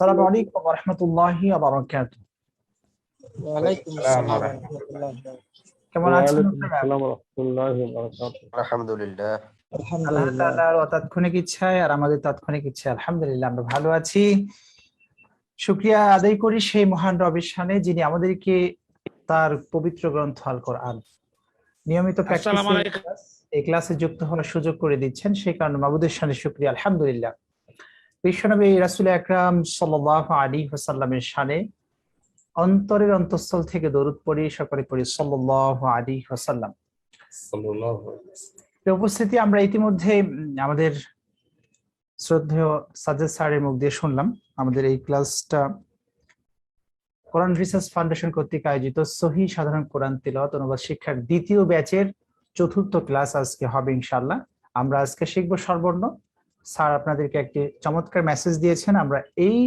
আসসালামু আলাইকুম ওয়া রাহমাতুল্লাহি ওয়া বারাকাতুহু। ওয়ালাইকুম আসসালাম ওয়া রাহমাতুল্লাহি ওয়া বারাকাতুহু। কেমন আছেন ওয়ালাইকুম আপনারা? আসসালাম ওয়া রাহমাতুল্লাহি ওয়া বারাকাতুহু। আলহামদুলিল্লাহ। আল্লাহ আলহামদুলিল্লাহ। তাআলার তাৎক্ষণিক ইচ্ছায় আর আমাদের তাৎক্ষণিক ইচ্ছায় আলহামদুলিল্লাহ আমরা ভালো আছি। শুকরিয়া আদায় করি সেই মহান রবের শানে যিনি আমাদেরকে তার পবিত্র গ্রন্থ আল কোরআন নিয়মিত প্র্যাকটিসে এই ক্লাসে যুক্ত হওয়ার সুযোগ করে দিচ্ছেন, সেই কারণে মাবুদের শানে শুকরিয়া আলহামদুলিল্লাহ। বিশ্বনবী রাসূল আকরাম সাল্লাল্লাহু আলাইহি ওয়াসাল্লামের শানে অন্তরের অন্তঃস্থল থেকে দরুদ পড়ি, সকলে পড়ি সাল্লাল্লাহু আলাইহি ওয়াসাল্লাম। সাল্লাল্লাহু আলাইহি ওয়াসাল্লাম। উপস্থিতি আমরা ইতিমধ্যে আমাদের শ্রদ্ধেয় সাজ্জাদ স্যারের মুখ দিয়ে শুনলাম। আমাদের এই ক্লাসটা কোরআন রিসার্চ ফাউন্ডেশন কর্তৃক আয়োজিত সহিহ সাধারণ কোরআন তিলাওয়াত অনুবাদ শিক্ষার দ্বিতীয় ব্যাচের চতুর্থ ক্লাস আজকে হবে ইনশাআল্লাহ। আমরা আজকে শিখব স্বরবর্ণ। স্যার আপনাদেরকে একটি চমৎকার মেসেজ দিয়েছেন। আমরা এই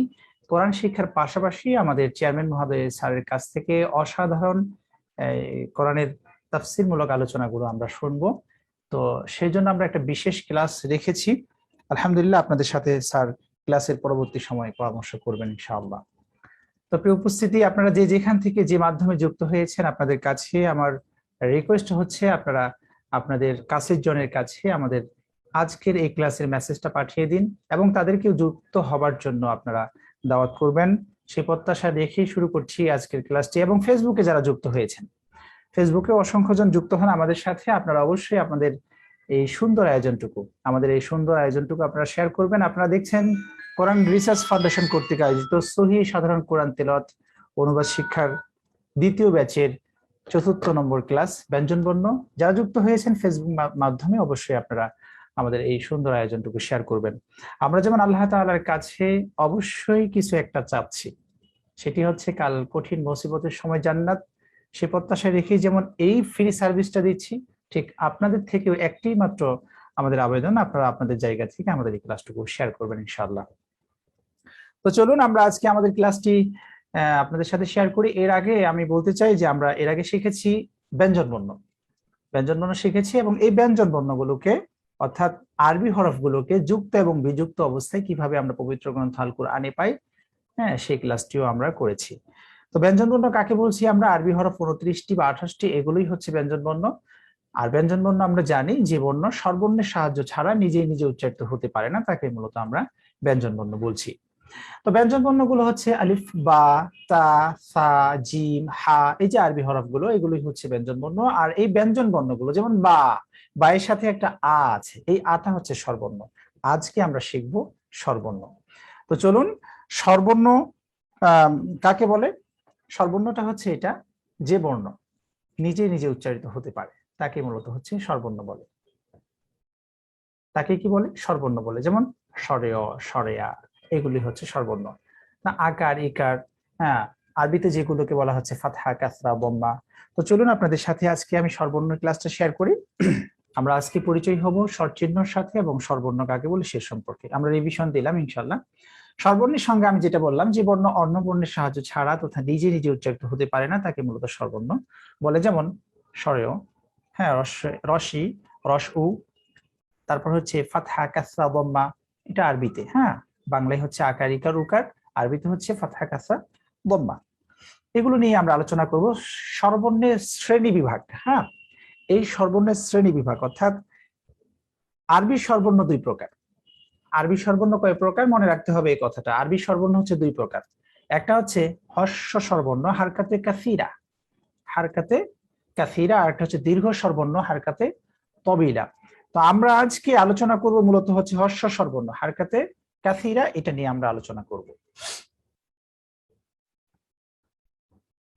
কোরআন শিক্ষার পাশাপাশি আমাদের চেয়ারম্যান মহোদয় স্যারের কাছ থেকে অসাধারণ কোরআনের তাফসীরমূলক আলোচনাগুলো আমরা শুনবো। তো সেই জন্য আমরা একটা বিশেষ ক্লাস রেখেছি। আলহামদুলিল্লাহ আপনাদের সাথে স্যার ক্লাসের পরবর্তী সময়ে পরামর্শ করবেন ইনশাআল্লাহ। তো প্রিয় উপস্থিতি, আপনারা যে যেখান থেকে যে মাধ্যমে যুক্ত হয়েছেন, আপনাদের কাছে আমার রিকোয়েস্ট হচ্ছে আপনারা আপনাদের কাছের জনের কাছে আমাদের আজকের এই ক্লাসের মেসেজটা পাঠিয়ে দিন এবং তাদেরকে যুক্ত হবার জন্য আপনারা দাওয়াত করবেন। সেই প্রত্যাশা রেখেই শুরু করছি আজকের ক্লাসটি। এবং ফেসবুকে যারা যুক্ত হয়েছেন, ফেসবুকে অসংখ্য জন যুক্ত হন আমাদের সাথে। আপনারা অবশ্যই আপনাদের এই সুন্দর আয়োজনটুকু আপনারা শেয়ার করবেন। আপনারা দেখছেন কোরআন রিসার্চ ফাউন্ডেশন কর্তৃক আয়োজিত সহিহ সাধারণ কোরআন তেলাওয়াত অনুবাদ শিক্ষার দ্বিতীয় ব্যাচের চতুর্থ নম্বর ক্লাস ব্যঞ্জনবর্ণ। যারা যুক্ত হয়েছেন ফেসবুক মাধ্যমে অবশ্যই আপনারা আমাদের এই সুন্দর আয়োজনটুকু শেয়ার করবেন। আমরা যেমন আল্লাহ তাআলার কাছে অবশ্যই কিছু একটা চাচ্ছি, সেটি হচ্ছে কাল কঠিন মুসিবতের সময় জান্নাত। সে প্রত্যাশায় রেখেই যেমন এই ফ্রি সার্ভিসটা দিচ্ছি, ঠিক আপনাদের থেকেও একটি মাত্র আমাদের আবেদন, আপনারা আপনাদের জায়গা থেকে আমাদের এই ক্লাসটুকু শেয়ার করবেন ইনশাআল্লাহ। তো চলুন আমরা আজকে আমাদের ক্লাসটি আপনাদের সাথে শেয়ার করি। এর আগে আমি বলতে চাই যে আমরা এর আগে শিখেছি ব্যঞ্জনবর্ণ শিখেছি, এবং এই ব্যঞ্জনবর্ণগুলোকে অর্থাৎ আরবি হরফগুলোকে যুক্ত এবং বিযুক্ত অবস্থায় কিভাবে আমরা পবিত্র গ্রন্থ আল কুরআনে পাই, হ্যাঁ, সেই ক্লাসটিও আমরা করেছি। তো ব্যঞ্জনবর্ণ কাকে বলছি আমরা? আরবি হরফ 29টি বা 28টি, এগুলোই হচ্ছে ব্যঞ্জনবর্ণ। আর ব্যঞ্জনবর্ণ আমরা জানি যে বর্ণ স্বরবর্ণের সাহায্য ছাড়া নিজে উচ্চারিত হতে পারে না, তাকে মূলত আমরা ব্যঞ্জনবর্ণ বলছি। তো ব্যঞ্জনবর্ণগুলো হচ্ছে আলিফ, বা, তা, সা, জিম, হা, এই যে আরবি হরফগুলো, এগুলোই হচ্ছে ব্যঞ্জনবর্ণ। আর এই ব্যঞ্জনবর্ণগুলো যেমন বা এর সাথে একটা আ আছে, এই আটা হচ্ছে স্বরবর্ণ। আজকে আমরা শিখবো স্বরবর্ণ। তো চলুন, স্বরবর্ণ কাকে বলে? স্বরবর্ণটা হচ্ছে এটা যে বর্ণ নিজে উচ্চারিত হতে পারে, তাকে মূলত হচ্ছে স্বরবর্ণ বলে। তাকে কি বলে? স্বরবর্ণ বলে। যেমন স্বরেয়, স্বরেয়া, এগুলি হচ্ছে স্বরবর্ণ। না আকার, ইকার, হ্যাঁ, আরবিতে যেগুলোকে বলা হচ্ছে ফাতহা, কাসরা, বম্মা। তো চলুন আপনাদের সাথে আজকে আমি স্বরবর্ণ ক্লাসটা শেয়ার করি। আমরা আজকে পরিচয় হব স্বরচিহ্নর সাথে এবং স্বরবর্ণ কাকে বলে সে সম্পর্কে আমরা রিভিশন দিলাম ইনশাআল্লাহ। স্বরবর্ণের সঙ্গে আমি যেটা বললাম, যে বর্ণ অন্য বর্ণের সাহায্য ছাড়া তথা নিজে উচ্চারিত হতে পারে না, তাকে মূলত স্বরবর্ণ বলে। যেমন স্বরেয়, হ্যাঁ, রসি, রসউ, তারপর হচ্ছে ফাতহা, কাসরা, বম্মা, এটা আরবিতে, হ্যাঁ, বাংলায় হচ্ছে আকার, ইকার, উকার, আরবিতে হচ্ছে ফাতহা, কাসরা, বম্মা। এগুলো নিয়ে আমরা আলোচনা করব। স্বরবর্ণের শ্রেণী বিভাগ, হ্যাঁ, এই স্বরবর্ণের শ্রেণী বিভাগ অর্থাৎ আরবি স্বরবর্ণ দুই প্রকার। আরবি স্বরবর্ণ কয় প্রকার মনে রাখতে হবে এই কথাটা। আরবি স্বরবর্ণ হচ্ছে দুই প্রকার। একটা হচ্ছে হর্ষ স্বরবর্ণ হারকাতে কাসিরা, আর একটা হচ্ছে দীর্ঘ স্বরবর্ণ হারকাতে তবিলা। তো আমরা আজকে আলোচনা করব মূলত হচ্ছে হর্ষ স্বরবর্ণ হারকাতে কাসিরা, এটা নিয়ে আমরা আলোচনা করব।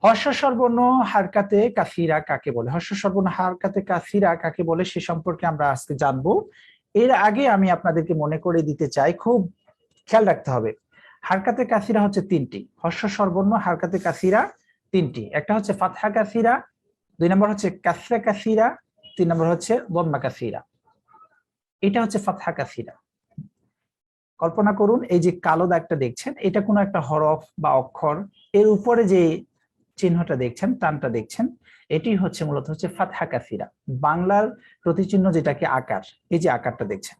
হর্ষ স্বরবর্ণ হারকাতে কাসিরা কাকে বলে, হর্ষ স্বরবর্ণ হারকাতে কাসিরা কাকে বলে সে সম্পর্কে আমরা আজকে জানবো। এর আগে আমি আপনাদেরকে মনে করে দিতে চাই, খুব খেয়াল রাখতে হবে, হারকাতে কাসিরা হচ্ছে তিনটি। হর্ষ স্বরবর্ণ হারকাতে কাসিরা তিনটি। একটা হচ্ছে ফাতহা কাসিরা, দুই নম্বর হচ্ছে কাসরা কাসিরা, তিন নম্বর হচ্ছে দম্মা কাসিরা। এটা হচ্ছে ফাতহা কাসিরা। কল্পনা করুন, এই যে কালো দাগটা দেখছেন, এটা কোনো একটা হরফ বা অক্ষর, এর উপরে যে চিহ্নটা দেখছেন, টানটা দেখছেন, এটি হচ্ছে মূলত হচ্ছে ফাতহা কাসিরা। বাংলার প্রতিচিহ্ন যেটাকে আকার, এই যে আকারটা দেখছেন,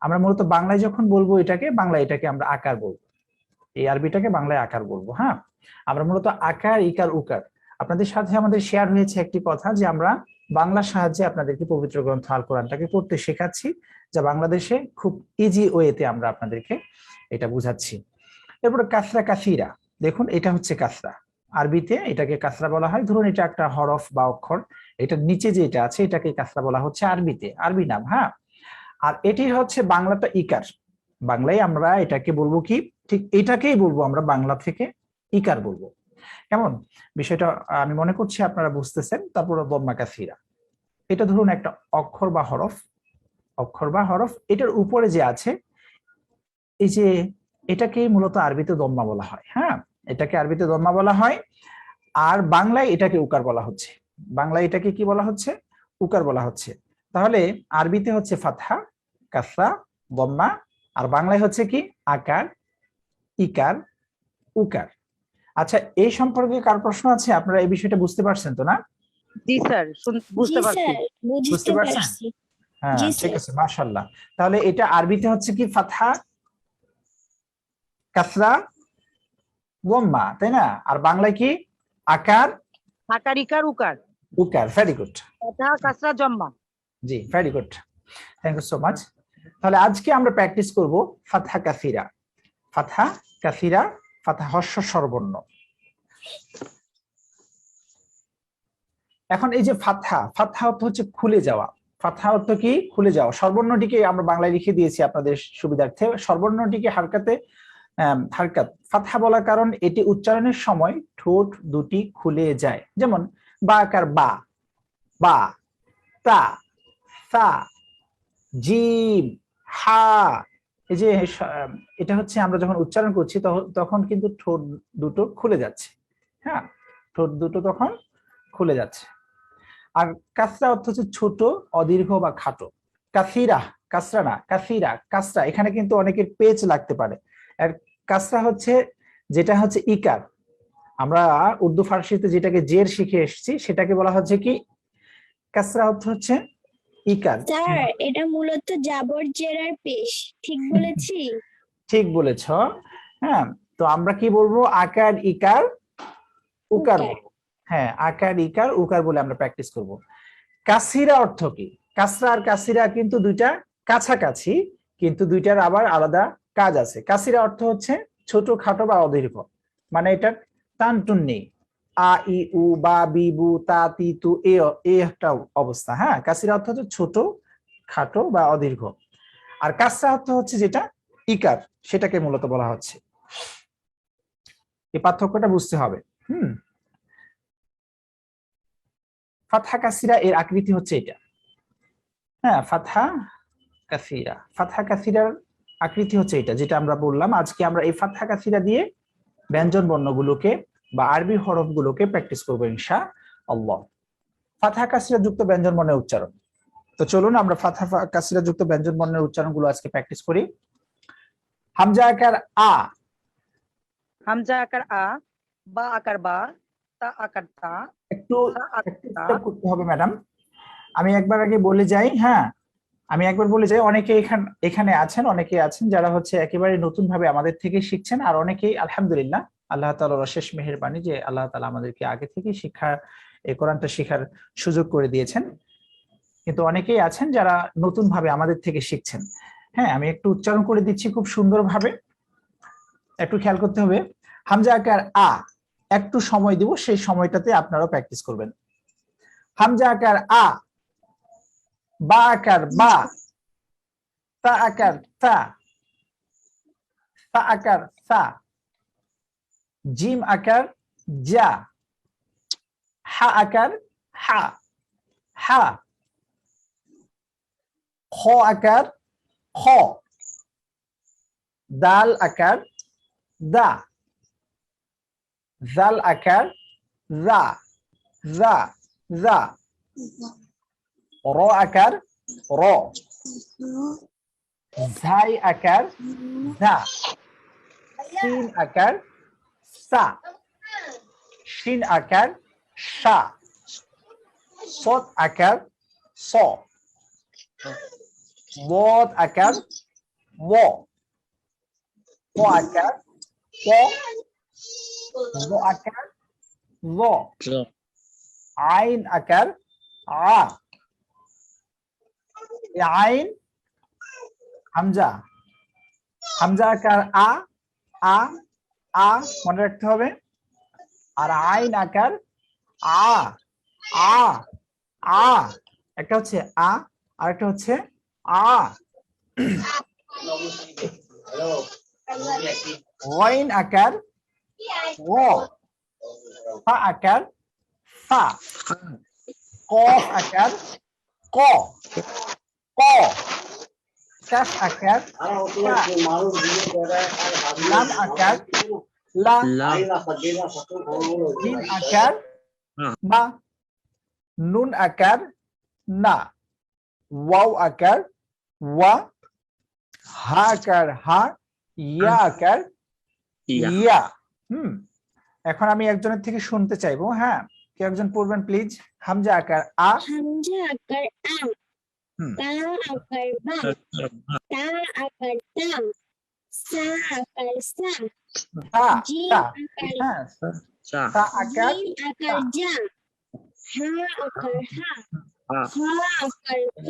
আমরা মূলত বাংলায় যখন বলবো এটাকে আমরা আকার বলবো, এই আরবিটাকে বাংলায় আকার বলবো। হ্যাঁ, আমরা মূলত আকার, ইকার, উকার। আপনাদের সাথে আমাদের শেয়ার হয়েছে একটি কথা যে আমরা বাংলার সাহায্যে আপনাদেরকে পবিত্র গ্রন্থ আল কোরআনটাকে পড়তে শেখাচ্ছি, যা বাংলাদেশে খুব ইজি ওয়েতে আমরা আপনাদেরকে এটা বুঝাচ্ছি। এরপরে কাসরা কাসিরা, দেখুন এটা হচ্ছে কাসরা, আরবিতে এটাকে কাসরা বলা হয়। ধরুন এটা একটা হরফ বা অক্ষর, এটার নিচে যেটা আছে এটাকে কাসরা বলা হচ্ছে আরবিতে, আরবি নাম। হ্যাঁ, আর এটি হচ্ছে বাংলাটা ইকার, বাংলায় আমরা এটাকে বলবো কি, ঠিক এটাকেই বলবো আমরা বাংলা থেকে ইকার বলবো। কেমন বিষয়টা আমি মনে করছি আপনারা বুঝতেছেন। তারপরে দম্মা কাসিরা, এটা ধরুন একটা অক্ষর বা হরফ, এটার উপরে যে আছে এই যে এটাকে মূলত আরবিতে দম্মা বলা হয়। হ্যাঁ, এটাকে আরবিতে দম্মা বলা হয়, আর বাংলায় এটাকে উকার বলা হচ্ছে। বাংলায় এটাকে কি বলা হচ্ছে? উকার বলা হচ্ছে। তাহলে আরবিতে হচ্ছে ফাতহা, কাসরা, দম্মা, আর বাংলায় হচ্ছে কি আকার, ইকার, উকার। আচ্ছা, এই সম্পর্কে কার প্রশ্ন আছে? আপনারা এই বিষয়টা বুঝতে পারছেন তো না? জি স্যার, বুঝতে পারছি। বুঝতে পারছেন? হ্যাঁ, ঠিক আছে, মাশাআল্লাহ। তাহলে এটা আরবিতে হচ্ছে কি ফাতহা, কাসরা, দম্মা, তাই না? আর বাংলায় কি আকার, আকার, ইকার, উকার, উকার। Very good. ফাতহা, কাসরা, জম্মা। জি, very good, thank you so much. তাহলে আজকে আমরা প্র্যাকটিস করব ফাতহা কাসিরা, ফাতহা কাসিরা, ফাতহা হর্ষ স্বরবর্ণ। এখন এই যে ফাতহা, ফাতহা অর্থ হচ্ছে খুলে যাওয়া। ফাতহা অর্থ কি? খুলে যাওয়া। স্বরবর্ণটিকে আমরা বাংলায় লিখে দিয়েছি আপনাদের সুবিধার্থে। স্বরবর্ণটিকে হারকাত ফাতহা বলার কারণ এটি উচ্চারণের সময় ঠোঁট দুটি খুলে যায়। যেমন বা আকার বা, বা, তা, সা, জিম, হা। এই যে এটা হচ্ছে আমরা যখন উচ্চারণ করছি তখন কিন্তু ঠোঁট দুটো খুলে যাচ্ছে। হ্যাঁ, ঠোঁট দুটো তখন খুলে যাচ্ছে। আর কাসরা অর্থ হচ্ছে ছোট, অদীর্ঘ বা খাটো। কাসিরা, কাসরা না, কাসিরা, কাসরা, এখানে কিন্তু অনেকের পেচ লাগতে পারে। আর কাসরা হচ্ছে যেটা হচ্ছে ইকার, আমরা উর্দু ফার্সিতে যেটাকে জের শিখে এসেছি সেটাকে বলা হচ্ছে কি কাসরা, অর্থ হচ্ছে ইকার। স্যার, এটা মূলত জাবর জেরার পেশ, ঠিক বলেছি? ঠিক বলেছ। হ্যাঁ, তো আমরা কি বলবো? আকার, ইকার, উকার বলবো। হ্যাঁ, আকার, ইকার, উকার বলে আমরা প্র্যাকটিস করব। কাসিরা অর্থ কি? কাসরা আর কাসিরা কিন্তু দুইটা কাছাকাছি, কিন্তু দুইটার আবার আলাদা কাজ আছে। কাসিরা অর্থ হচ্ছে ছোট, খাটো বা অদীর্ঘ, মানে এটা টানটুন নেই। আ, ই, উ, বা, বি, বু, তা, তি, তু, এই একটা অবস্থা। হ্যাঁ, কাসিরা অর্থ হচ্ছে ছোট, খাটো বা অদীর্ঘ। আর কাসরা অর্থ হচ্ছে যেটা ইকার, সেটাকে মূলত বলা হচ্ছে। এই পার্থক্যটা বুঝতে হবে। ফাতহা কাসিরা এর আকৃতি হচ্ছে এটা। হ্যাঁ, ফাতহা কাসিরা, ফাতহা কাসিরার আকৃতি হচ্ছে এটা, যেটা আমরা বললাম। আজকে আমরা এই ফাতহা কাসিরা দিয়ে ব্যঞ্জন বর্ণগুলোকে বা আরবি হরফগুলোকে প্র্যাকটিস করবো ইনশাআল্লাহ। ফাতহা কাসিরা যুক্ত ব্যঞ্জন বর্ণের উচ্চারণ। তো চলুন আমরা ফাতহা কাসিরা যুক্ত ব্যঞ্জন বর্ণের উচ্চারণগুলো আজকে প্র্যাকটিস করি। হামজা আকার আ, হামজা আকার আ, বা আকার বা, তা আকার তা, একটু সা আকার তা। করতে হবে ম্যাডাম। আমি একবার আগে বলে যাই। হ্যাঁ, আমি একবার বলে যাই, অনেকে এখানে আছেন যারা হচ্ছে একেবারে নতুন ভাবে আমাদের থেকে শিখছেন, আর অনেকেই আলহামদুলিল্লাহ আল্লাহ তাআলার অশেষ মেহেরবানি যে আল্লাহ তাআলা আমাদেরকে আগে থেকে এই কোরআনটা শেখার সুযোগ করে দিয়েছেন। কিন্তু অনেকেই আছেন যারা নতুন ভাবে আমাদের থেকে শিখছেন। হ্যাঁ, আমি একটু উচ্চারণ করে দিচ্ছি খুব সুন্দরভাবে, একটু খেয়াল করতে হবে। হামজা আকার আ, একটু সময় দিব, সেই সময়টাতে আপনারাও প্র্যাকটিস করবেন। হামজা আকার আ, বা আকার বা, তা আকার তা, তা আকার সা, জিম আকার যা, হা আকার হা, হা, খ আকার খ, দাল আকার দা, জাল আকার রা, রা, রা, র আকার র, ঝাই আকার ঝা, সিন আকার সা, শিন আকার শা, সৎ আকার স, বদ আকার wo wo akar wo akar wo ain akar a ain Hamza Hamza আকার আ আ আ মনে রাখতে হবে আর আইন আকার আ আ আ একটা হচ্ছে আ আর একটা হচ্ছে আ ওয়াইন আকার ও ফা আকার ফা কফ আকার ক ক কাফ আকার লাম আকার লা জিম আকার মা নুন আকার না ওয়াও আকার ওয়া হা আকার হা ইয়া আকার ইয়া এখন আমি একজনের থেকে শুনতে চাইবো হ্যাঁ কেউ একজন পড়বেন প্লিজ হামজা আকার আ হামজা আকার আ তা আকার বা তা আকার তা সা আকার সা তা জিম তা আকার হ্যাঁ তা আকার জিম আকার জা হা আকার হা হা আকার খ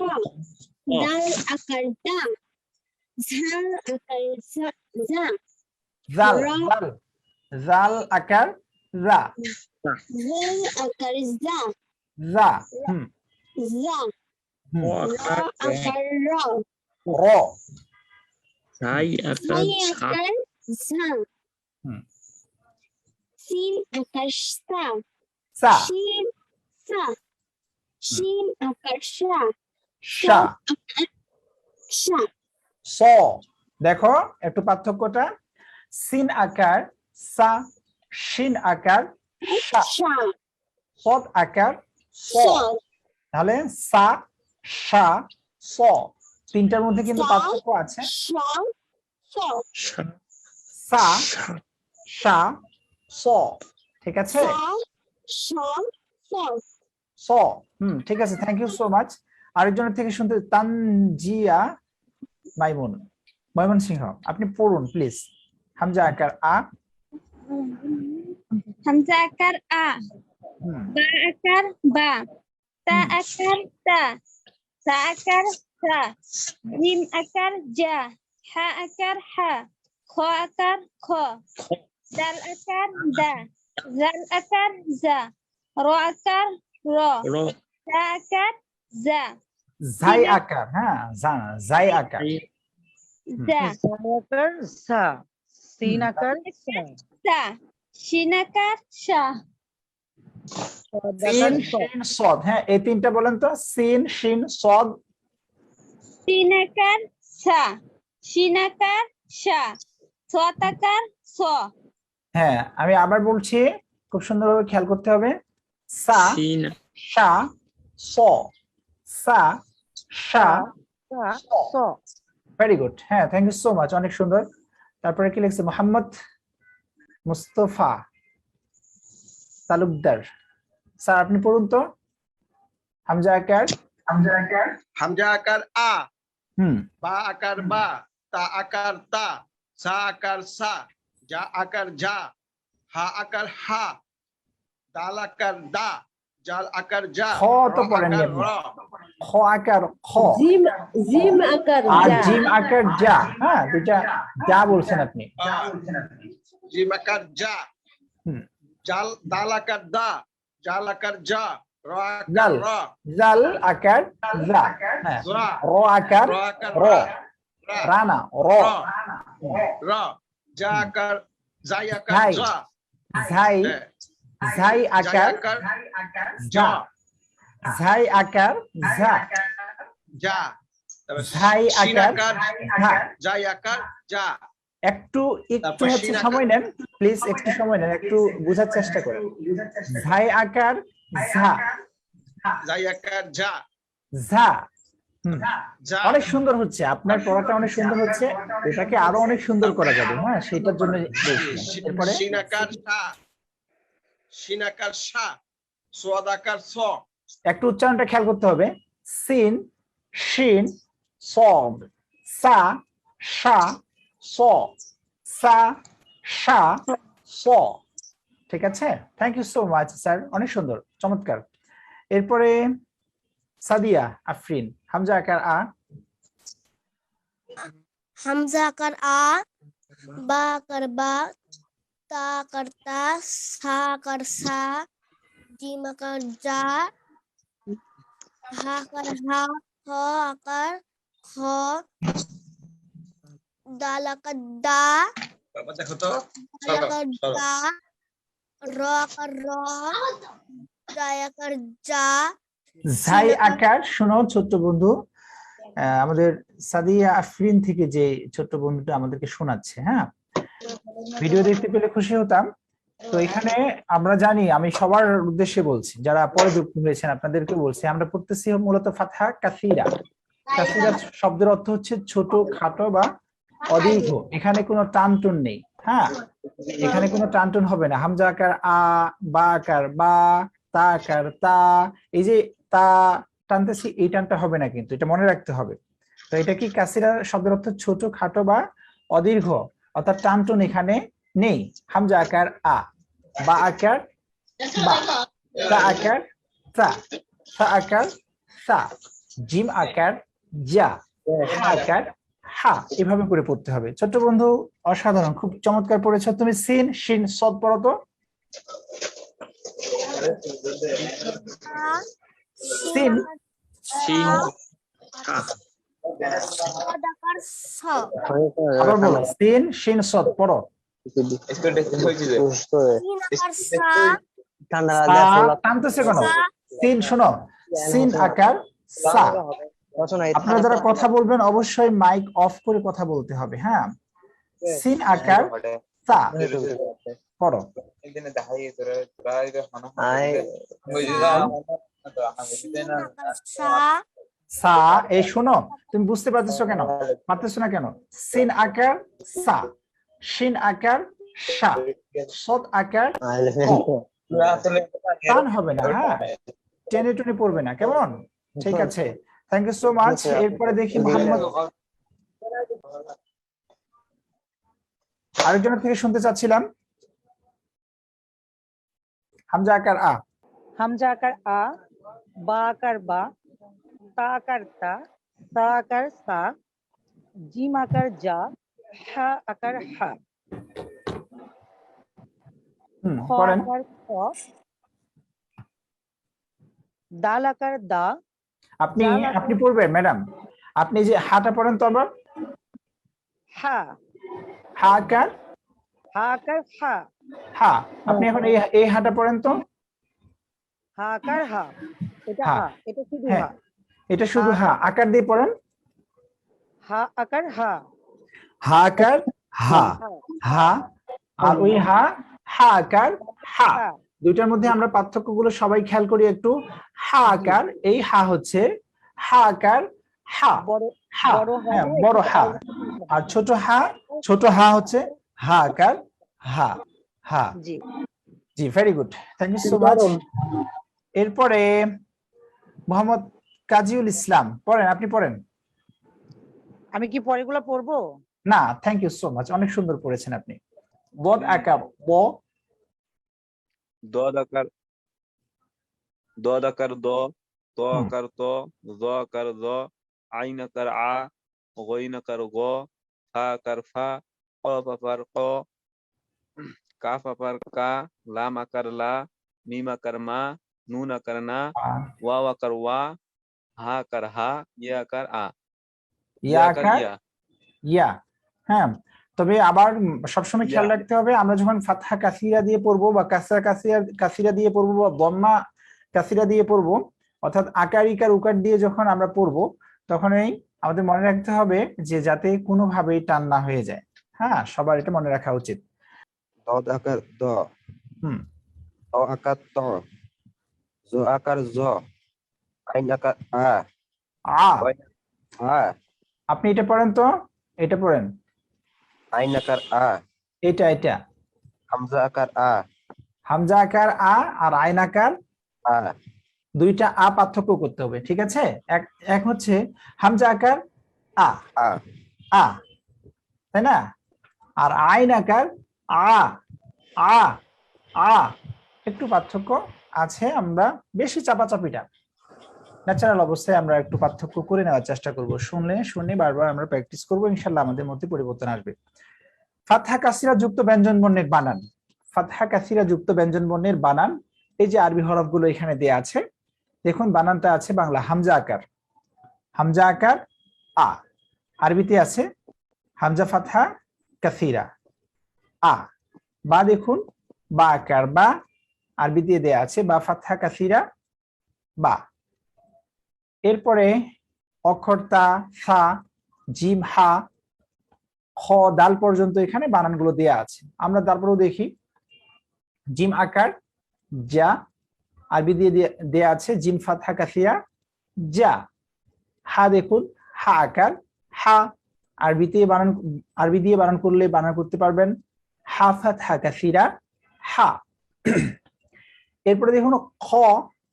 দাল আকার দা ঝাল আকার ঝা জাল জাল জাল আকার রা ঝাল আকার জা জা জা রা আকার র র সাই আকার ঝা সিন আকার সা সা শিন সা শিন আকার শা শা শা স দেখো একটু পার্থক্যটা সিন আকার সা শিন আকার শা শা সদ আকার স স তাহলে সা শা স তিনটার মধ্যে কিন্তু সা, পার্থক্য আছে শা স সা শা স ঠিক আছে সা শা স স ঠিক আছে থ্যাংক ইউ সো মাচ আরেকজনের থেকে শুনতে তানজিয়া মাইমুন ময়মন সিংহ আপনি পড়ুন প্লিজ হামজা আকার আ হামজা আকার আ বা আকার বা তা আকার তা সা আকার সা জিম আকার জা হা আকার হা খ আকার খ দাল আকার দা জাল আকার জা র আকার র জা আকার জা জাই আকার হ্যাঁ জাই আকার জা আকার সা সিন আকার সা সা শিন আকার শা সিন শিন সদ হ্যাঁ এই তিনটা বলেন তো সিন শিন সদ তিন আকার সা শিন আকার শা সত আকার স হ্যাঁ আমি আবার বলছি খুব সুন্দরভাবে খেয়াল করতে হবে সা শা স সা শা স ভেরি গুড হ্যাঁ থ্যাংক ইউ সো মাচ অনেক সুন্দর তারপরে কি লিখছে মোহাম্মদ মুস্তফা তালুকদার স্যার আপনি পড়ুন তো হামজা আকার হামজা আকার আ হুম বা আকার বা তা আকার তা সা আকার সা যা আকার যা হা আকার হা দাল আকার দা জাল আকার যা খ তো র পড়েননি আকার আপনি। র খ আকার খ জিম আকার আর যা জিম আকার যা হ্যাঁ দুইটা যা বলছেন আপনি জিম আকার যা হুম। জাল দাল আকার দা জাল আকার যা র জাল। আকার র জাল আকার যা হ্যাঁ রা র আকার র আকার র রা রা রানা র র যা আকার জাই আকার ঝাই। যা ঝাই ঝাই জাই আকার আকার যা ঝাই আকার যা যা তারপর ঝাই শিন আকার আকার যা জাই আকার যা একটু তারপর হচ্ছে শিন আকার- সময় নেন প্লিজ একটু সময় নেন একটু বোঝার চেষ্টা করেন ঝাই আকার ঝা জাই আকার যা ঝা যা অনেক সুন্দর হচ্ছে আপনার পড়াটা অনেক সুন্দর হচ্ছে এটাকে আরো অনেক সুন্দর করা যাবে হ্যাঁ সেটার জন্য বলছিলাম। এরপরে শিন আকার সা শিন আকার সা সোয়াদ আকার স একটু উচ্চারণটা খেয়াল করতে হবে সিন শিন সদ সা শা স সা শা স। ঠিক আছে, thank you so much sir, অনেক সুন্দর, চমৎকার। এরপরে সাদিয়া আফরিন, হামজা আকার আ। হামজা আকার আ, বা আকার বা, তা আকার তা, সা আকার সা, জিম আকার জা, হা আকার হা, খ আকার খ, দাল আকার দা, বাবা দেখো তো, দাল আকার দা, র আকার র, জায় আকার যা, ঝাই আকার। শোনো ছোট্ট বন্ধু, আমাদের সাদিয়া আফরিন থেকে যে ছোট্ট বন্ধুটা আমাদেরকে শোনাচ্ছে, হ্যাঁ, ভিডিও দেখতে পেলে খুশি হতাম। তো এখানে আমরা জানি, আমি সবার উদ্দেশ্যে বলছি, যারা পরে যুক্ত হয়েছেন আপনাদেরকে বলছি, আমরা পড়তেছি মূলত ফাতহা কাসিরা। কাসিরা শব্দের অর্থ হচ্ছে ছোট, খাটো বা অদীর্ঘ। এখানে কোনো টানটুন নেই, হ্যাঁ, এখানে কোনো টানটুন হবে না। হামজা আকার আ, বা আকার বা, তা আকার তা, এই যে তা টানতেছি, এই টানটা হবে না, কিন্তু এটা মনে রাখতে হবে। তো এটা কি কাসিরা শব্দের অর্থ ছোট, খাটো বা অদীর্ঘ, অর্থাৎ টানটুন এখানে নেই। হামজা আকার আ, বা আকার বা, তা আকার তা, সা আকার সা, জিম আকার যা, হা আকার হা, এভাবে করে পড়তে হবে। ছোট্ট বন্ধু অসাধারণ, খুব চমৎকার পড়েছ তুমি। সিন শিন সদ পড়ো তো। সিন সিন আকার স, আবার বলো, সিন শিন সদ পড়ো। সিন আকার সা, টানতেছে কেন? সিন শোনো, সিন আকার সা। আপনারা যারা কথা বলবেন অবশ্যই মাইক অফ করে কথা বলতে হবে, হ্যাঁ। সিন আকার সা পড়ো। সা, এই শোনো, তুমি বুঝতে পারতেছো কেন, পারতেছো না কেন? সিন আকার সা, শিন আকার সা, সদ আকার টান হবে না, হ্যাঁ, টেনে টুনে পড়বে না, কেমন? ঠিক আছে, থ্যাংক ইউ সো মাচ। এরপরে দেখি মোহাম্মদ, আরেকজনের থেকে শুনতে চাচ্ছিলাম। হামজা আকার আ। হামজা আকার আ, বা আকার বা, তা আকার তা, সা আকার সা, জিম আকার যা, হা আকার হা, খ পড়েন। আকার খ, দাল আকার দা। আপনি পড়বেন ম্যাডাম, আপনি যে হাটা পড়েন তো আবার। হা, হা আকার হা আকার হা, হা, আপনি এখন এই হাটা পড়েন তো। হা আকার হা, এটা হা, হা, এটা শুধু হ্যাঁ, হা। এটা শুধু হা আকার দিয়ে পড়েন। হা আকার হা, হা আকার হা, হা, আর ওই হা, হা আকার হা, হা। দুইটার মধ্যে আমরা পার্থক্যগুলো সবাই খেয়াল করি একটু। হা আকার, এই হা হচ্ছে হা আকার হা, বড় হা, বড় হা হ্যাঁ, হয়, বড় একটু হা। আলাদা হবে। আর ছোট হা হচ্ছে হা আকার হা, হা। জি, জি, very good, thank you so much. এরপরে মোহাম্মদ কাজীউল ইসলাম, পড়েন, আপনি পড়েন। আমি কি পরেগুলো পড়বো? না, থ্যাংক ইউ সো মাচ, অনেক সুন্দর পড়েছেন আপনি। বদ আকার ব, দদ আকার দ, ত আকার ত, জ আকার জ, আইন আকার আ, গইন আকার গ, ফা আকার ফা, কফ আকার ক, কাফ আকার কা, লাম আকার লা, মিম আকার মা, নুন আকার না, ওয়াও আকার ওয়া, হা আকার হা, ইয়া আকার আ, ইয়া আকার ইয়া। হ্যাঁ, তবে আবার সবসময় খেয়াল রাখতে হবে, আমরা যখন ফাতহা কাসিরা দিয়ে পড়বো বা কাসরা কাসিরা দিয়ে পড়বো বা দম্মা কাসিরা দিয়ে পড়বো, অর্থাৎ আকার ইকার উকার দিয়ে যখন আমরা পড়বো, তখন আমাদের মনে রাখতে হবে যে যাতে কোনোভাবেই টান না হয়ে যায়। হ্যাঁ, সবার এটা মনে রাখা উচিত। দদ আকার দ, ত আকার ত, জ আকার জ, আইন আকার আ, আ। আপনি এটা পড়েন তো, এটা পড়েন। আইন আকার আ, এটা হামজা আকার আ, হামজা আকার আ আর আইন আকার আ, দুইটা আ পার্থক্য করতে হবে, ঠিক আছে? এক হচ্ছে হামজা আকার আ, আ, আ, তাই না? আর আইন আকার আ আ আ একটু পার্থক্য আছে, আমরা বেশি চাপাচাপিটা ন্যাচারাল অবস্থায় আমরা একটু পার্থক্য করে নেওয়ার চেষ্টা করব, শুনে বারবার আমরা প্র্যাকটিস করব, ইনশাআল্লাহ আমাদের মধ্যে পরিবর্তন আসবে। ফাতহা কাসিরা যুক্ত ব্যঞ্জন বর্ণের বানান, ফাতহা কাসিরা যুক্ত ব্যঞ্জন বর্ণের বানান, এই যে আরবি হরফগুলো এখানে দেয়া আছে, দেখুন বানানটা আছে বাংলা হামজা আকার, হামজা আকার আ, আরবিতে আছে হামজা ফাতহা কাসিরা আ, বা দেখুন বা আকার বা, আরবিতে দেয়া আছে বা ফাতহা কাসিরা বা। এরপরে অক্ষর তা, ফা, জিম, হা, খ, দাল পর্যন্ত এখানে বানানগুলো দেয়া আছে। আমরা তারপরেও দেখি জিম আকার যা, আরবি দিয়ে দেয়া আছে জিম ফাতহা কাসিরা যা। হা দেখুন হা আকার হা, আরবি দিয়ে বানান করলে বানান করতে পারবেন হা ফাতহা কাসিরা হা। এরপরে দেখুন খ,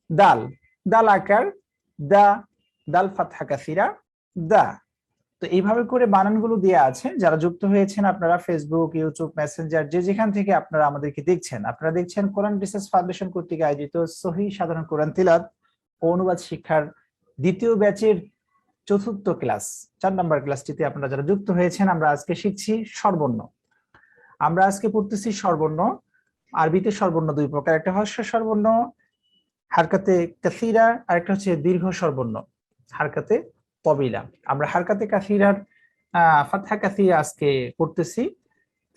দাল, দাল আকার দা, দাল ফাতহা কাসিরা দা। তো এইভাবে করে বানানগুলো দেয়া আছে। যারা যুক্ত হয়েছেন আপনারা ফেসবুক, ইউটিউব, মেসেঞ্জার, যে যেখান থেকে আপনারা আমাদেরকে দেখছেন, আপনারা দেখছেন কোরআন রিসার্চ ফাউন্ডেশন কর্তৃক আয়োজিত সহিহ সাধারণ কোরআন তিলাওয়াত ও অনুবাদ শিক্ষার দ্বিতীয় ব্যাচের ৪র্থ ক্লাস, ৪ নম্বর ক্লাসটিতে আপনারা যারা যুক্ত হয়েছেন। আমরা আজকে শিখছি স্বরবর্ণ। আমরা আজকে পড়তেছি স্বরবর্ণ। আরবিতে স্বরবর্ণ দুই প্রকার, একটা হর্ষ স্বরবর্ণ হারকাতে কাসিরা, আর একটা হচ্ছে দীর্ঘ স্বরবর্ণ হারকাতে তবিলা। আমরা হারকাতে কাসিরার ফাতহা কাসিরা আজকে পড়তেছি,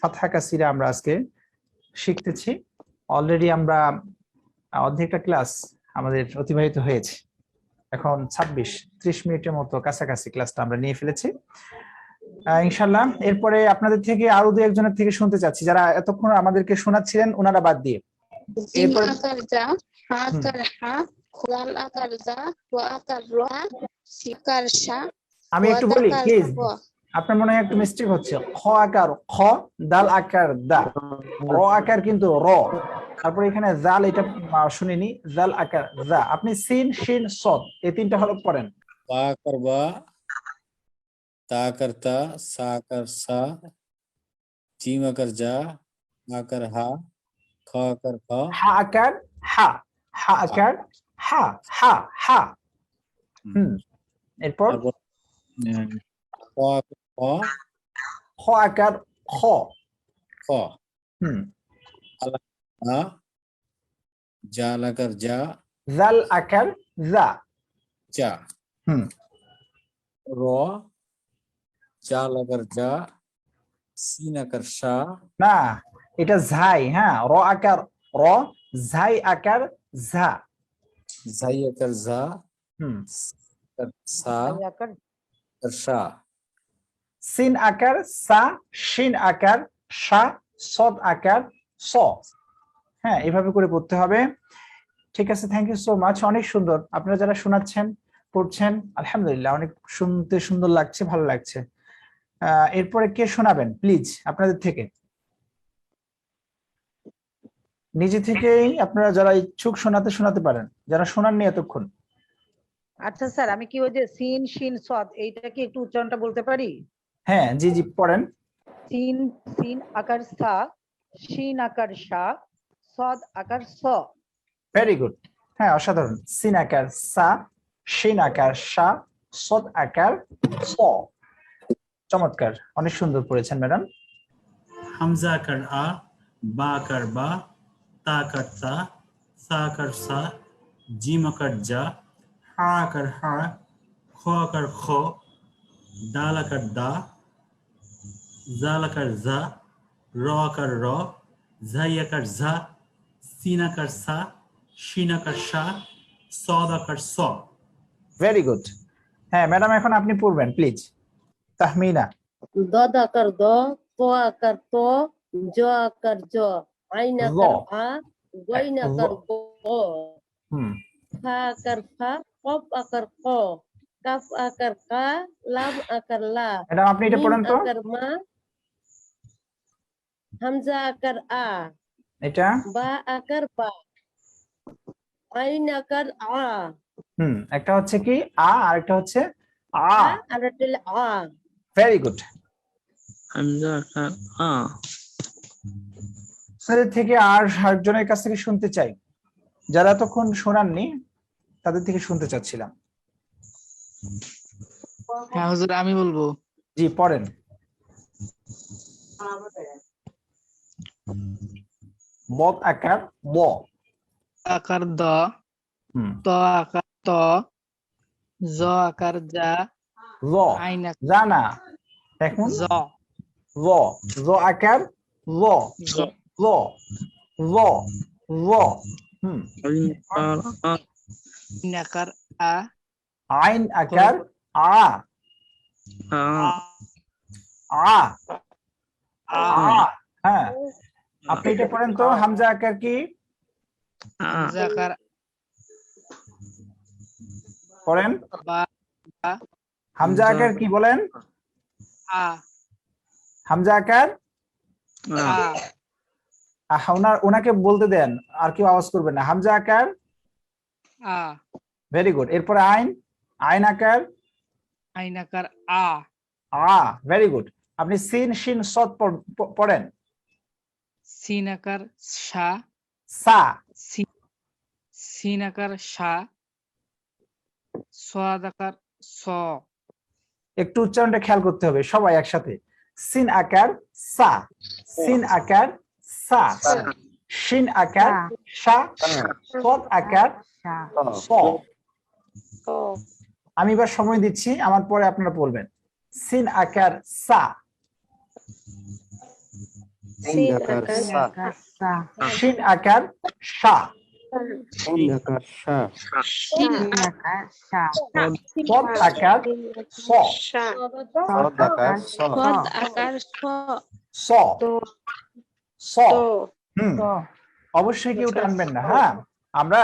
ফাতহা কাসিরা আমরা আজকে শিখতেছি। অলরেডি আমরা অর্ধেকটা ক্লাস আমাদের অতিবাহিত হয়েছে, এখন 26-30 মিনিটের মতো কাছাকাছি ক্লাসটা আমরা নিয়ে ফেলেছি ইনশাল্লাহ। এরপরে আপনাদের থেকে আরো দু একজনের থেকে শুনতে চাচ্ছি, যারা এতক্ষণ আমাদেরকে শোনাচ্ছিলেন ওনারা বাদ দিয়ে। জিম আকার যা, হা আকার হা, দাল আকার দা, ওয়া আকার রা, সিকার শা। আমি একটু বলি প্লিজ, আপনার মনে হয় একটু মিস্টেক হচ্ছে। খ আকার খ, দাল আকার দা, র আকার কিন্তু র, তারপরে এখানে জাল, এটা শুনিনি, জাল আকার জা। আপনি সিন শিন সদ এই তিনটা হরফ পড়েন। বা আকার বা, তা আকার তা, সা আকার সা, জিম আকার যা, হা আকার হা, খ আকার খ, হা আকার হা, হা আকার হা হা হা। এরপর তারপর খ আকার খ, খ আকার খ খ, হা, জাল আকার যা, জাল আকার জা। যা, র, জাল আকার যা, সিন আকার শা। না, এটা ঝাই, হ্যাঁ, র আকার র, ঝাই আকার ঝা, জাই আকার যা, সা আকার আকার শা, সিন আকার সা, শিন আকার শা, সদ আকার স। হ্যাঁ, এভাবে করে পড়তে হবে। ঠিক আছে, থ্যাংক ইউ সো মাচ, অনেক সুন্দর। আপনারা যারা শোনাচ্ছেন, পড়ছেন, আলহামদুলিল্লাহ, অনেক শুনতে সুন্দর লাগছে, ভালো লাগছে। এরপরে কে শোনাবেন প্লিজ আপনাদের থেকে? নিজে থেকেই আপনারা যারা ইচ্ছুক শোনাতে পারেন, যারা শোনাননি এতক্ষণ। আচ্ছা স্যার, আমি কি ওই যে সিন শিন সদ এইটা কি একটু উচ্চারণটা বলতে পারি? হ্যাঁ, জি জি পড়েন। সিন, সিন আকার সা, শিন আকার শা, সদ আকার স। ভেরি গুড, হ্যাঁ, অসাধারণ। সিন আকার সা, শিন আকার শা, সদ আকার স। চমৎকার, অনেক সুন্দর পড়েছেন ম্যাডাম। হামজা আকার আ, বা আকার বা, তা আকার তা, সা আকার সা, জিম আকার যা, হা আকার হা, খ আকার খ, দাল আকার দা, জাল আকার জা, র আকার র, ঝাই আকার ঝা, সিন আকার সা, শিন আকার শা, সদ আকার স। Very good. হ্যাঁ ম্যাডাম, এখন আপনি পড়বেন প্লিজ। তাহমিনা। দদ আকার দ, ত আকার ত, জ আকার জ, আইন আকার আ, গইন আকার গ, ফা আকার ফা, কফ আকার ক, কাফ আকার কা, লাম আকার লা। ম্যাডাম আপনি এটা পড়েন তো। আকার মা, হামজা আকার আ, এটা বা আকার বা, আইন আকার আ। একটা হচ্ছে কি আ, আর একটা হচ্ছে আ, আর একটা আ। Very good. হামজা আকার আ আপনাদের থেকে আর আরেকজনের কাছ থেকে শুনতে চাই, যারা এতক্ষণ শোনাননি তাদের থেকে শুনতে চাচ্ছিলাম। হ্যাঁ হুজুর, আমি বলবো। জি, পড়েন। বদ আকার ব, আকার দ, হুম, ত আকার ত, জ আকার যা, জ, আইন আকার জানা, দেখুন জ, জ, জ আকার জ, জ, জ, জ, জ, হুম, আইন আকার আ আইন আকার আ, আইন আকার আ, আ আ, আ, আ, হ্যাঁ, আপনি এটা পড়েন তো, হামজা আকার কি? হামজা আকার পড়েন, বা, বা, হামজা আকার কি বলেন? আ, হামজা আকার আ, ওনাকে বলতে দেন, আর কেউ আওয়াজ করবেন না। হামজা আকার, আ, ভেরি গুড। এরপরে আইন, আইন আকার আইন আকার আ, আ, ভেরি গুড। আপনি সিন শিন সদ পড়েন। সিন আকার শা, সা, সিন আকার শা, সাদ আকার স, একটু উচ্চারণটা খেয়াল করতে হবে সবাই একসাথে। সিন আকার সা, সিন আকার সা, শিন আকার শা, সদ আকার স। আমি এবার সময় দিচ্ছি, আমার পরে আপনারা বলবেন। সিন আকার সা, সিন আকার সা, শিন আকার শা, সিন আকার সা, সদ আকার স, সদ আকার স, পদ আকার স, স, হুম, অবশ্যই কেউ টানবেন না। হ্যাঁ, আমরা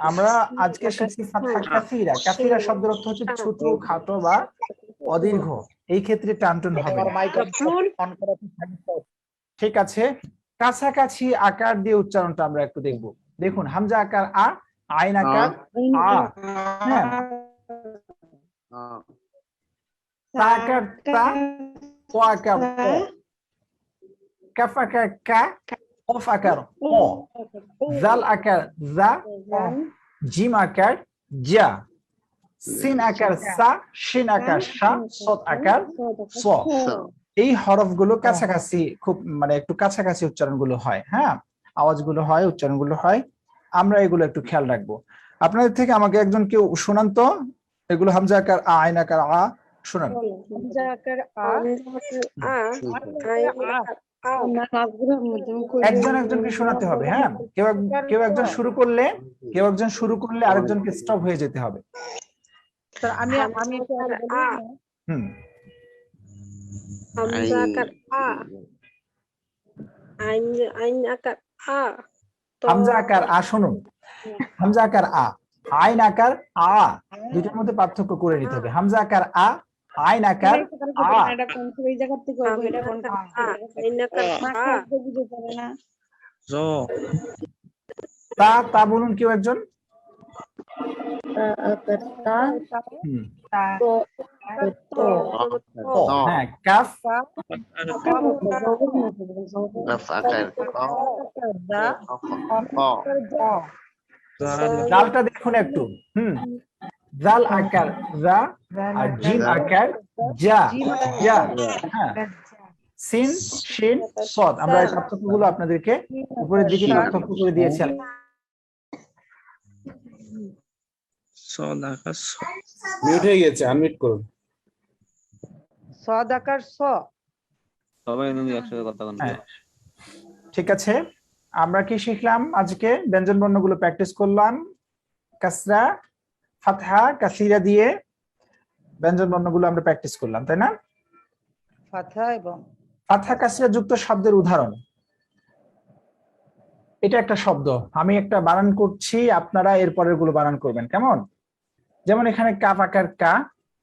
আমরা আজকে শিখছি ফাতহা কাসিরা। কাসিরা শব্দের অর্থ হচ্ছে ছোট, খাটো বা অদীর্ঘ। এই ক্ষেত্রে টানটুন হবে না। ঠিক আছে, কাছাকাছি আকার দিয়ে উচ্চারণটা আমরা একটু দেখব। দেখুন, হামজা আকার আ, আইন আকার আ, হ্যাঁ, তা আকার তা, ক আকার ক, কাফ আকার কা, কফ আকার ক, জাল আকার জা, জিম আকার জা, সিন আকার সা, শিন আকার শা, সদ আকার স। এই হরফগুলো কাছাকাছি, খুব মানে একটু কাছাকাছি উচ্চারণগুলো হয়। হ্যাঁ, আওয়াজগুলো হয়, উচ্চারণগুলো হয়, আমরা এগুলো একটু খেয়াল রাখবো। আপনাদের থেকে আমাকে একজন কেউ শোনান তো এগুলো। হামজা আকার আ, আইন আকার আ, শোনান। হামজা আকার আ, একজন একজনকে শোনাতে হবে। হ্যাঁ, কেউ একজন শুরু করলে, আরেকজনকে স্টপ হয়ে যেতে হবে। আমি একটু আগে বলি না? হুম, হামজা আকার আ, আইন আকার আ, হামজা আকার আ শুনুন, হামজা আকার আ, আইন আকার আ, দুটোর মধ্যে পার্থক্য করে নিতে হবে। হামজা আকার আ, আইন আকার আ, এটা কোন এই জায়গা থেকে হইব, এটা কোন আইন আকার আ, বুঝতে পারে না। জ তা, তা বলুন কেউ একজন। তা আকার তা, হুম, তো তো, হ্যাঁ, কাফ, জালটা দেখুন একটু। হুম, জাল আকার জা, আর জিম আকার জা, জা, হ্যাঁ, সিন শিন সদ। আমরা এই পার্থক্যগুলো আপনাদেরকে উপরের দিকে পার্থক্য করে দিয়েছি। সদ আকার স। মিউট হয়ে গেছে, আনমিউট করুন। সদ আকার স। সবাই একসাথে কথা বলুন। হ্যাঁ, ঠিক আছে, আমরা কি শিখলাম আজকে? ব্যঞ্জন বর্ণগুলো প্র্যাকটিস করলাম, কাসরা, ফাতহা, কাসিরা দিয়ে ব্যঞ্জন বর্ণগুলো আমরা প্র্যাকটিস করলাম, তাই না? ফাতহা এবং ফাতহা কাসরা যুক্ত শব্দের উদাহরণ। এটা একটা শব্দ, আমি একটা বানান করছি, আপনারা এর পরের গুলো বানান করবেন, কেমন? যেমন এখানে কাফ আকার কা,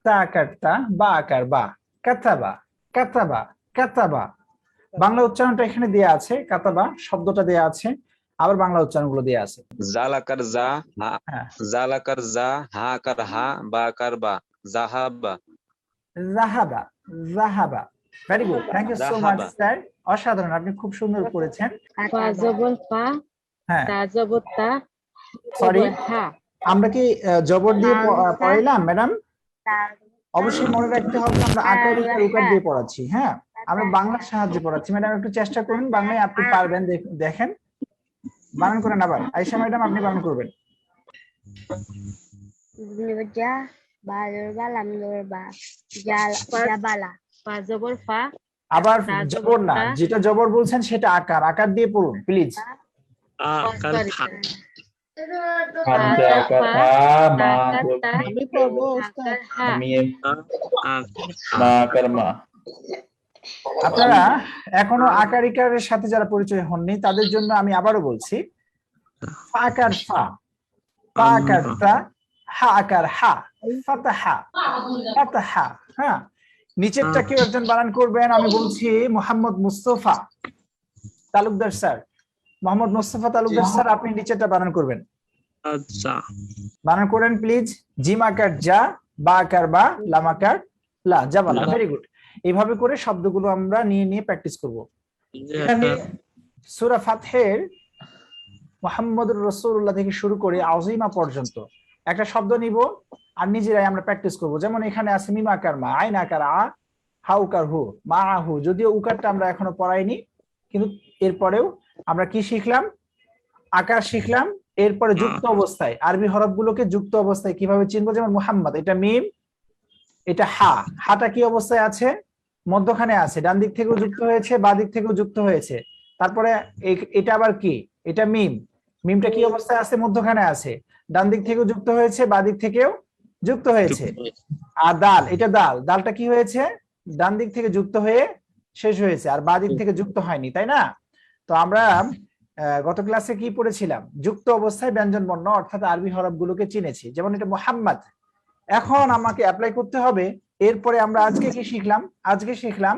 তা আকার তা, বা আকার বা, কাতাবা, কাতাবা, কাতাবা। বাংলা উচ্চারণটা এখানে দেয়া আছে, কাতাবা শব্দটা দেয়া আছে, আবার বাংলা উচ্চারণগুলো দেয়া আছে। জাল আকার জা, হ্যাঁ, জাল আকার জা, হা আকার হা, বা আকার বা, জাহাবা, জাহাবা, জাহাবা, very good, thank you so much যাহাবা। স্যার, অসাধারণ, আপনি খুব সুন্দর করেছেন। ফা জবর ফা, হ্যাঁ তা জবর তা, সরি, জবর হা। আমরা কি জবর দিয়ে পড়াইলাম ম্যাডাম? অবশ্যই মনে রাখতে হবে আমরা আকার ইকার উকার দিয়ে পড়াচ্ছি। হ্যাঁ, আমরা বাংলার সাহায্যে পড়াচ্ছি। ম্যাডাম একটু চেষ্টা করুন, বাংলায় আপনি পারবেন, দেখেন বানান করেন। আবার আয়েশা ম্যাডাম আপনি বানান করবেন। জা বা জবর লাম জবর বা জাবালা। ফা জবর ফা, আবার তা জবর না, তা। যেটা জবর বলছেন সেটা আকার, আকার দিয়ে পড়ুন প্লিজ। সরি, হামজা আকার হা, মা আমি পড়বো ওস্তাদ। মিম, মা আকার মা। আপনারা এখনো আকার ইকারের সাথে যারা পরিচয় হননি তাদের জন্য আমি আবারও বলছি, ফা আকার ফা, ফা আকার তা, হা আকার হা, ফাতাহা, ফাতাহা। হ্যাঁ, নিচেরটা কেউ একজন বানান করবেন। আমি বলছি মোহাম্মদ মুস্তফা তালুকদার স্যার, মোহাম্মদ মুস্তফা তালুকদার স্যার আপনি নিচেরটা বানান করবেন। আচ্ছা, বানান করেন প্লিজ। জিম আকার যা, বা আকার বা, লাম আকার লা, জাবালা। Very good. এইভাবে করে শব্দগুলো আমরা নিয়ে নিয়ে প্র্যাকটিস করব। এখানে সূরা ফাতহের মুহাম্মদুর রাসূলুল্লাহ থেকে শুরু করে আযীমা পর্যন্ত একটা শব্দ নিব আর নিজেরাই আমরা প্র্যাকটিস করব। যেমন এখানে আছে মিম আকার মা, আইন আকার আ, হা উকার হু, মা আহু। যদিও উকারটা আমরা এখনো পড়াইনি, কিন্তু এরপরেও আমরা কি শিখলাম? আকার শিখলাম। এরপরে যুক্ত অবস্থায় আরবি হরফগুলোকে যুক্ত অবস্থায় কিভাবে চিনবো? যেমন মুহাম্মদ, এটা মিম, এটা হা, হাটা কি অবস্থায় আছে? মধ্যখানে আছে, ডান দিক থেকেও যুক্ত হয়েছে, বা দিক থেকেও যুক্ত হয়েছে। তারপরে এটা আবার কি? এটা মিম, মিমটা কি অবস্থায় আছে? মধ্যখানে আছে, ডান দিক থেকেও যুক্ত হয়েছে, বা দিক থেকেও যুক্ত হয়েছে। আর দাল, এটা দাল, দালটা কি হয়েছে? ডান দিক থেকে যুক্ত হয়ে শেষ হয়েছে, আর বা দিক থেকে যুক্ত হয়নি, তাই না? তো আমরা গত ক্লাসে কি পড়েছিলাম? যুক্ত অবস্থায় ব্যঞ্জন বর্ণ অর্থাৎ আরবি হরফগুলোকে চিনেছি। যেমন এটা মুহাম্মদ, এখন আমাকে অ্যাপ্লাই করতে হবে। এরপরে আমরা আজকে কি শিখলাম? আজকে শিখলাম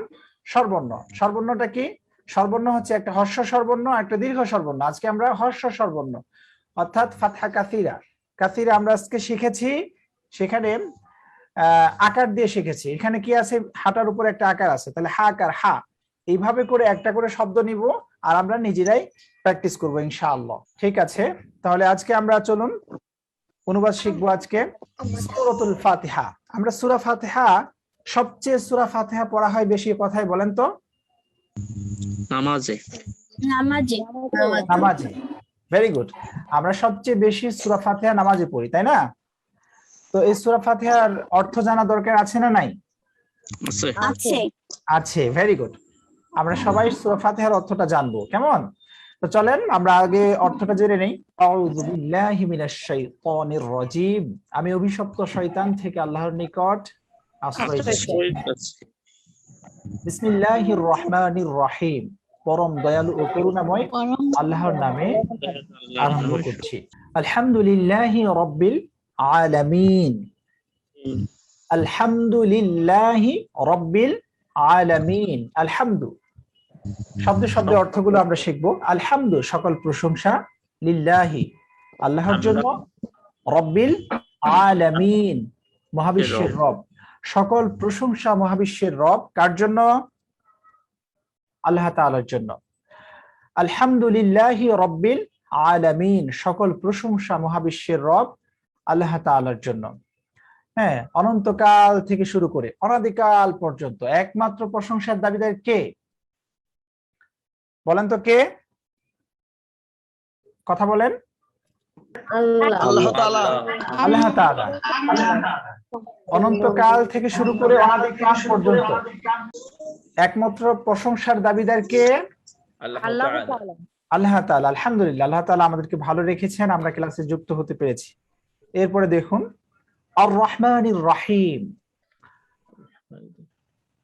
স্বরবর্ণ। স্বরবর্ণটা কি? স্বরবর্ণ হচ্ছে একটা হর্ষ স্বরবর্ণ, একটা দীর্ঘ স্বরবর্ণ। আজকে আমরা হর্ষ স্বরবর্ণ অর্থাৎ ফাতহা কাসিরা, কাসিরা আমরা আজকে শিখেছি। সেখানে আকার দিয়ে শিখেছি। এখানে কি আছে? হাটার উপর একটা আকার আছে, তাহলে হা আকার হা। এইভাবে করে একটা করে শব্দ নিব আর আমরা নিজেরাই প্র্যাকটিস করবো ইনশাআল্লাহ। ঠিক আছে, তাহলে আজকে আমরা চলুন অনুবাদ শিখবো। আজকে সূরাতুল ফাতিহা। আমরা সূরা ফাতিহা, সবচেয়ে সূরা ফাতিহা পড়া হয় বেশি কথায় বলেন তো? নামাজে। নামাজে। নামাজে, ভেরি গুড। আমরা সবচেয়ে বেশি সূরা ফাতিহা নামাজে পড়ি, তাই না? তো এই সূরা ফাতিহার অর্থ জানা দরকার আছে না নাই? আছে। আছে, ভেরি গুড। আমরা সবাই সূরা ফাতিহার অর্থটা জানবো, কেমন? তো চলেন আমরা আগে অর্থটা জেনে নেই। আউযু বিল্লাহি মিনাশ শাইতানির রাজীম। আমি অভিশপ্ত শয়তান থেকে আল্লাহর নিকট আশ্রয় চাচ্ছি। বিসমিল্লাহির রহমানির রহিম। পরম দয়ালু ও করুণাময় আল্লাহর নামে আরম্ভ করছি। আলহামদুলিল্লাহি রাব্বিল আলামিন। আলহামদুলিল্লাহি রাব্বিল আলামিন। আলহামদু শব্দ শব্দের অর্থগুলো আমরা শিখবো। আলহামদু সকল প্রশংসা, লিল্লাহি আল্লাহর জন্য, রব্বিল আলামিন মহাবিশ্বের রব। সকল প্রশংসা মহাবিশ্বের রব কার জন্য? আল্লাহ তাআলার জন্য। আলহামদুলিল্লাহি রব্বিল আলামিন সকল প্রশংসা মহাবিশ্বের রব আল্লাহ তাআলার জন্য। হ্যাঁ, অনন্তকাল থেকে শুরু করে অনাদিকাল পর্যন্ত একমাত্র প্রশংসার দাবিদার কে? বলেন তো কে? কথা বলেন। আল্লাহ তাআলা। আল্লাহ তাআলা অনন্তকাল থেকে শুরু করে অনাদিকাল পর্যন্ত একমাত্র প্রশংসার দাবিদার কে? আল্লাহ তাআলা। আলহামদুলিল্লাহ, আল্লাহ তাআলা আমাদেরকে ভালো রেখেছেন, আমরা ক্লাসে যুক্ত হতে পেরেছি। এরপরে দেখুন আর রহমানির রহিম।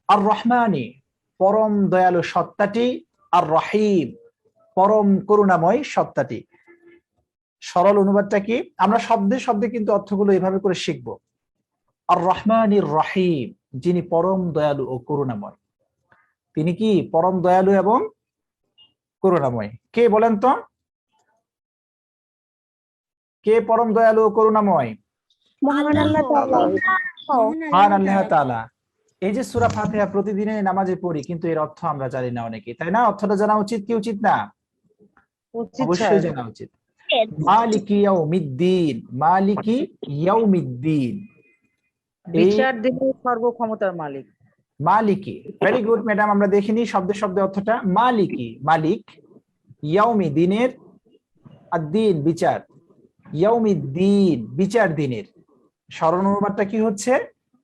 আর রহমানি পরম দয়ালু সত্তাটি, আর রহিম পরম করুণাময় সত্তাটি। সরল অনুবাদটা কি? আমরা শব্দে শব্দে কিন্তু অর্থগুলো এভাবে করে শিখবো। আর রহমানির রহিম, যিনি পরম দয়ালু ও করুণাময়। তিনি কি পরম দয়ালু এবং করুণাময়? কে বলেন তো? কে পরম দয়ালু ও করুণাময়? মহান আল্লাহ তাআলা। মহান আল্লাহ তাআলা। এই যে সূরা ফাতিহা প্রতিদিনের নামাজে পড়ি, কিন্তু এর অর্থ আমরা জানি না অনেকে, তাই না? অর্থটা জানা উচিত কি উচিত না? অবশ্যই জানা উচিত। মালিকি ইয়াউমিদ্দিন, মালিকি ইয়াউমিদ্দিন, বিচার দিনের সর্বক্ষমতার মালিক। মালিকি, ভেরি গুড ম্যাডাম। আমরা দেখিনি শব্দের অর্থটা। মালিকি মালিক, ইয়াউমি দিনের, আদ-দিন বিচার, ইয়াউমিদ্দিন বিচার দিনের। সরল অনুবাদটা কি হচ্ছে?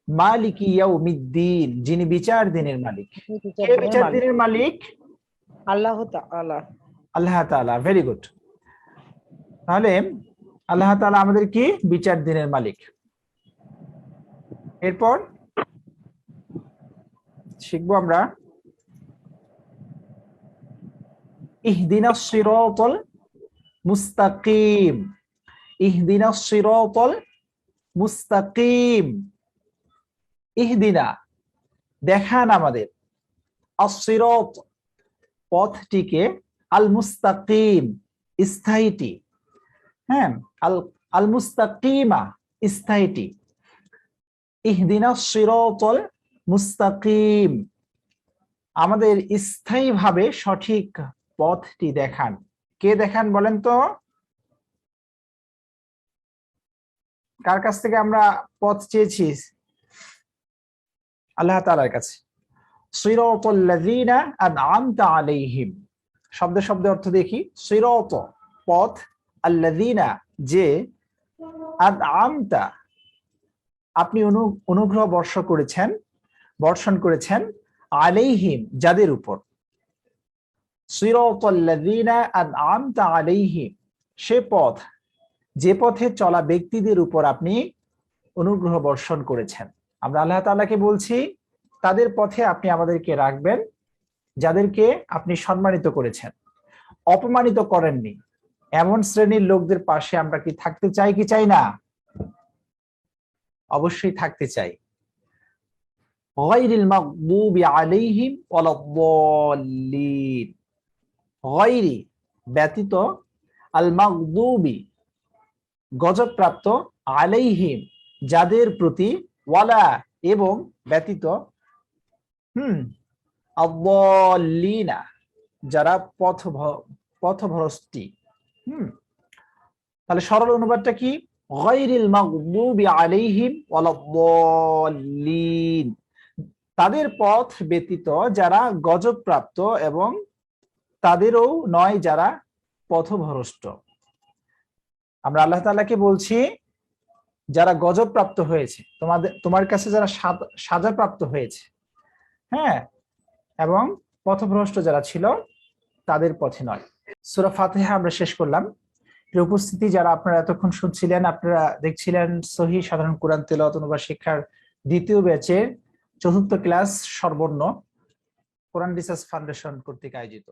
মালিকি ইয়াউমিদ্দিন, যিনি বিচার দিনের মালিক। কে বিচার দিনের মালিক? আল্লাহ তাআলা। আল্লাহ তাআলা, ভেরি গুড। তাহলে আল্লাহ তাআলা আমাদের কি? বিচার দিনের মালিক। এরপর শিখবো আমরা ইহদিনাস সিরাতাল মুস্তাকিম। ইহদিনাস সিরাতাল মুস্তাকিম, ইহদিনা দেখান আমাদের, আস-সিরাত পথটিকে, আল মুস্তাকিম স্থায়ীটি, হ্যাঁ, আল মুস্তাকিমা স্থায়ীটি। ইহদিনাস সিরাতাল মুস্তাকিম, আমাদের স্থায়ীভাবে সঠিক পথটি দেখান। কে দেখান বলেন তো? কার কাছ থেকে আমরা পথ চেয়েছি? আল্লাহ তাআলার কাছে। সিরাতাল লাযিনা আন'আমতা আলাইহিম, শব্দের অর্থ দেখি। সিরাত পথ, আল্লাযিনা যে, আন'আমতা আপনি অনুগ্রহ বর্ষণ করেছেন, আলাইহিম যাদের উপর। সিরাতাল লাযিনা আন'আমতা আলাইহিম, সে পথ যে পথে চলা ব্যক্তিদের উপর আপনি অনুগ্রহ বর্ষণ করেছেন। আমরা আল্লাহ তাআলাকে বলছি তাদের পথে আপনি আমাদেরকে রাখবেন, যাদেরকে আপনি সম্মানিত করেছেন, অপমানিত করেননি। এমন শ্রেণীর লোকদের পাশে আমরা কি থাকতে চাই কি চাই না? অবশ্যই থাকতে চাই। গায়রিল মাগদুবি আলাইহিম ওয়ালাদ-দাল্লিন, গায়রি ব্যতীত, আল মাগদুবি গজবপ্রাপ্ত, আলাইহিম যাদের প্রতি, ওয়ালা এবং ব্যতীত, আদ-দাল্লিনা যারা পথভ্রষ্টি। তাহলে সরল অনুবাদটা কি? গায়রিল মাগদুবি আলাইহিম ওয়ালাদ-দাল্লিন, তাদের পথ ব্যতীত যারা গজবপ্রাপ্ত, এবং তাদেরও নয় যারা পথভ্রষ্ট। আমরা আল্লাহ তাআলাকে বলছি যারা গজবপ্রাপ্ত হয়েছে, তোমার কাছে যারা সাজাপ্রাপ্ত হয়েছে, হ্যাঁ, এবং পথভ্রষ্ট যারা ছিল তাদের পথে নয়। সূরা ফাতিহা আমরা শেষ করলাম। এর উপস্থিতি যারা আপনারা এতক্ষণ শুনছিলেন, আপনারা দেখছিলেন সহিহ সাধারণ কোরআন তেলাওয়াত অনুবাদ শিক্ষার দ্বিতীয় ব্যাচের ৪র্থ ক্লাস সর্বর্ণ কোরআন রিসার্চ ফাউন্ডেশন কর্তৃক আয়োজিত।